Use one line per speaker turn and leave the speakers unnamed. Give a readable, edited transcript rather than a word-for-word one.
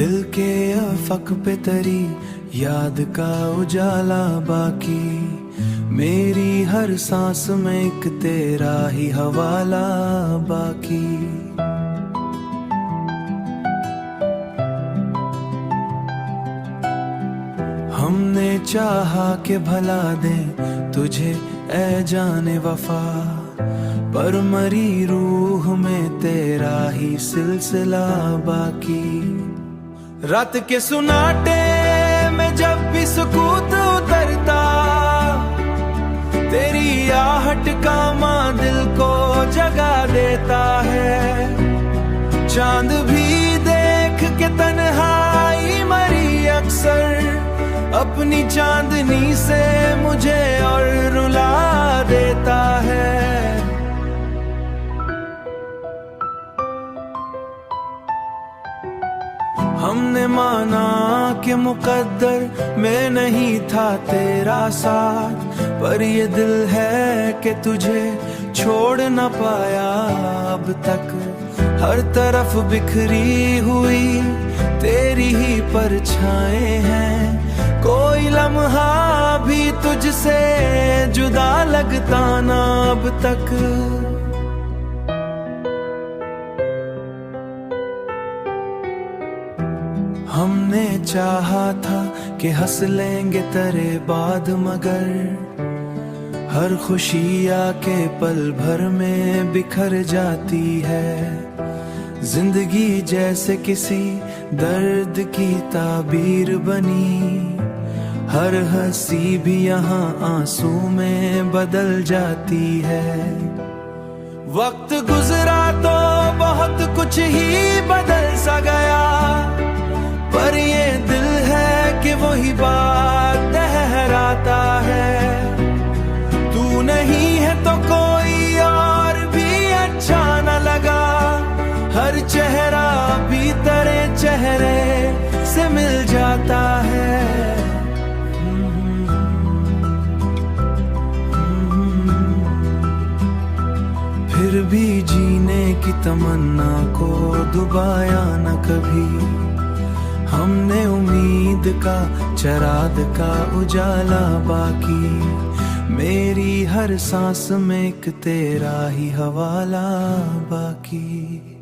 दिल के अफक पे तेरी याद का उजाला बाकी, मेरी हर सांस में एक तेरा ही हवाला बाकी। हमने चाहा कि भला दे तुझे ए जाने वफा, पर मरी रूह में तेरा ही सिलसिला बाकी। रात के सुनाटे में जब भी सुकूत उतरता, तेरी आहट का मां दिल को जगा देता है। चांद भी देख के तन्हाई मरी अक्सर, अपनी चांदनी से मुझे और रुला देता है। हमने माना कि मुकद्दर में नहीं था तेरा साथ, पर ये दिल है कि तुझे छोड़ न पाया अब तक। हर तरफ बिखरी हुई तेरी ही परछाएं हैं, कोई लम्हा भी तुझसे जुदा लगता ना अब तक। हमने चाहा था कि हंस लेंगे तेरे बाद, मगर हर खुशी आके पल भर में बिखर जाती है। जिंदगी जैसे किसी दर्द की ताबीर बनी, हर हंसी भी यहाँ आंसू में बदल जाती है। वक्त गुजरा तो बहुत कुछ ही बदल सा गया, पर ये दिल है कि वही बात दोहराता है। तू नहीं है तो कोई और भी अच्छा न लगा, हर चेहरा भी तेरे चेहरे से मिल जाता है। फिर भी जीने की तमन्ना को दुबाया न कभी, हमने उम्मीद का चराग का उजाला बाकी, मेरी हर सांस में एक तेरा ही हवाला बाकी।